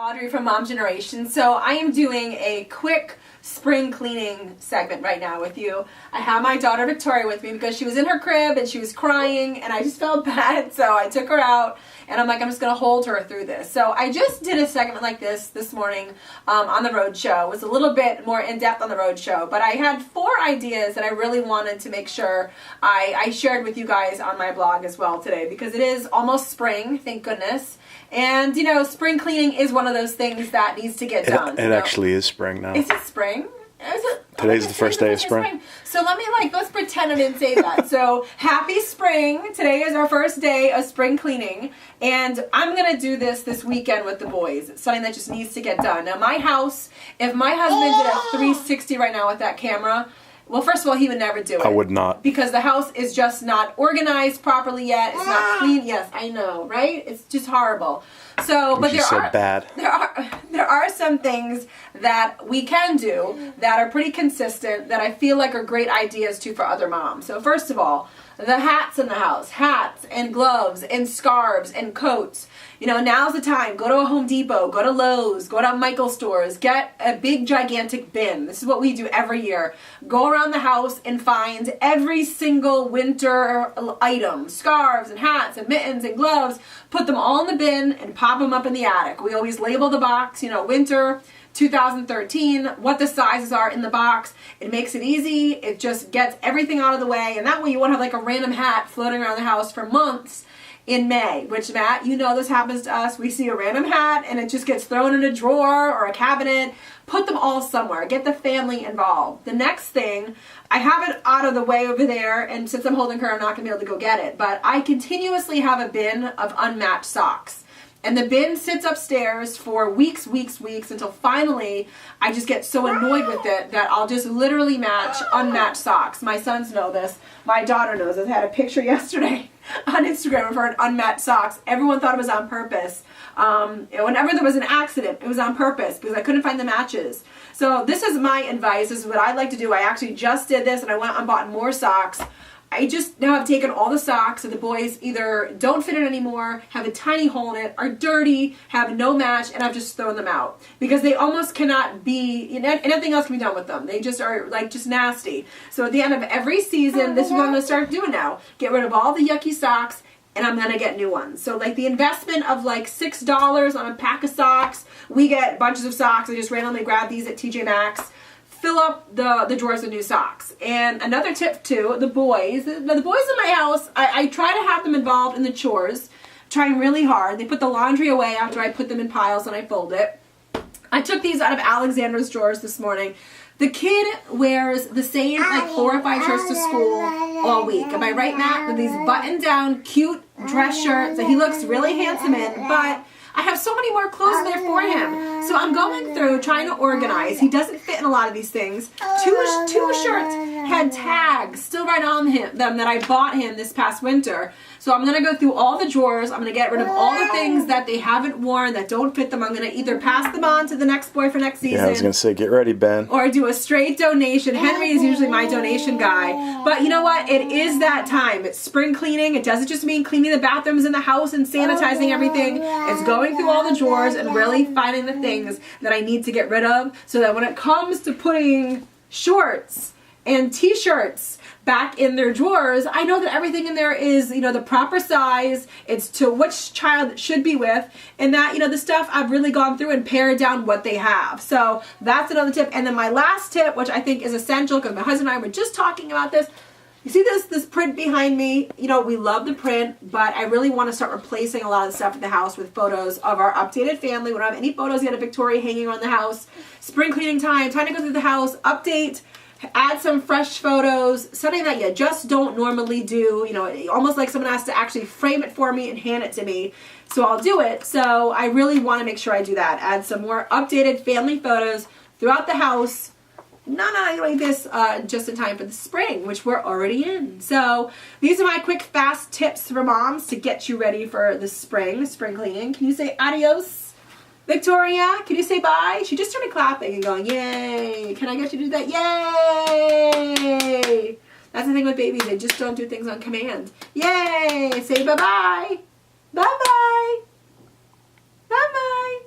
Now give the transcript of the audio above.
Audrey from Mom Generation. So I am doing a quick spring cleaning segment right now with you. I have my daughter Victoria with me because she was in her crib and she was crying and I just felt bad, so I took her out and I'm like, I'm just going to hold her through this. So I just did a segment like this morning on the road show. It was a little bit more in-depth on the road show, but I had 4 ideas that I really wanted to make sure I shared with you guys on my blog as well today, because it is almost spring, thank goodness. And, you know, spring cleaning is one of those things that needs to get done. It actually is spring now. Is it spring? Today's the first day of spring. So let's pretend I didn't say that. So happy spring. Today is our first day of spring cleaning. And I'm going to do this weekend with the boys. It's something that just needs to get done. Now my house, if my husband did a 360 right now with that camera, well, first of all, he would never do it. I would not. Because the house is just not organized properly yet. It's not clean. Yes, I know, right? It's just horrible. So, but there are some things that we can do that are pretty consistent that I feel like are great ideas too for other moms. So first of all, the hats in the house, hats and gloves and scarves and coats. You know, now's the time. Go to a Home Depot, go to Lowe's, go to Michael's stores, get a big gigantic bin. This is what we do every year. Go around the house and find every single winter item, scarves and hats and mittens and gloves, put them all in the bin and pop them up in the attic. We always label the box, you know, winter 2013, what the sizes are in the box. It makes it easy. It just gets everything out of the way. And that way you won't have like a random hat floating around the house for months in May, which, Matt, you know this happens to us. We see a random hat and it just gets thrown in a drawer or a cabinet. Put them all somewhere. Get the family involved. The next thing, I have it out of the way over there, and since I'm holding her, I'm not going to be able to go get it, but I continuously have a bin of unmatched socks. And the bin sits upstairs for weeks until finally I just get so annoyed with it that I'll just literally match unmatched socks. My sons know this. My daughter knows this. I had a picture yesterday on Instagram of her in unmatched socks. Everyone thought it was on purpose. Whenever there was an accident, it was on purpose because I couldn't find the matches. So this is my advice. This is what I'd like to do. I actually just did this and I went and bought more socks. I just now have taken all the socks that the boys either don't fit in anymore, have a tiny hole in it, are dirty, have no match, and I've just thrown them out. Because they almost cannot be, you know, anything else can be done with them. They just are like just nasty. So at the end of every season, this is what I'm going to start doing now. Get rid of all the yucky socks, and I'm going to get new ones. So like the investment of like $6 on a pack of socks, we get bunches of socks. I just randomly grab these at TJ Maxx. Fill up the drawers with new socks. And another tip too, the boys in my house, I try to have them involved in the chores, trying really hard. They put the laundry away after I put them in piles and I fold it. I took these out of Alexandra's drawers this morning. The kid wears the same like 4 or 5 shirts to school all week. Am I right, Matt? With these button-down, cute dress shirts that he looks really handsome in, but I have so many more clothes there for him. So I'm going through trying to organize. He doesn't fit in a lot of these things. Two shirts had tags still right on them that I bought him this past winter. So I'm going to go through all the drawers. I'm going to get rid of all the things that they haven't worn, that don't fit them. I'm going to either pass them on to the next boy for next season. Yeah, I was going to say, get ready, Ben. Or do a straight donation. Henry is usually my donation guy. But you know what? It is that time. It's spring cleaning. It doesn't just mean cleaning the bathrooms in the house and sanitizing everything. It's going through all the drawers and really finding the things that I need to get rid of so that when it comes to putting shorts and t-shirts back in their drawers, I know that everything in there is, you know, the proper size, it's to which child it should be with, and that, you know, the stuff I've really gone through and pared down what they have. So that's another tip. And then my last tip, which I think is essential because my husband and I were just talking about this. You see this print behind me? You know, we love the print, but I really want to start replacing a lot of the stuff in the house with photos of our updated family. We don't have any photos yet of Victoria hanging around the house. Spring cleaning time to go through the house, update, add some fresh photos, something that you just don't normally do, you know, almost like someone has to actually frame it for me and hand it to me. So I'll do it. So I really want to make sure I do that. Add some more updated family photos throughout the house. Not like this just in time for the spring, which we're already in. So these are my quick, fast tips for moms to get you ready for the spring cleaning. Can you say adios? Victoria, can you say bye? She just started clapping and going, yay. Can I get you to do that? Yay. That's the thing with babies. They just don't do things on command. Yay. Say bye-bye. Bye-bye. Bye-bye.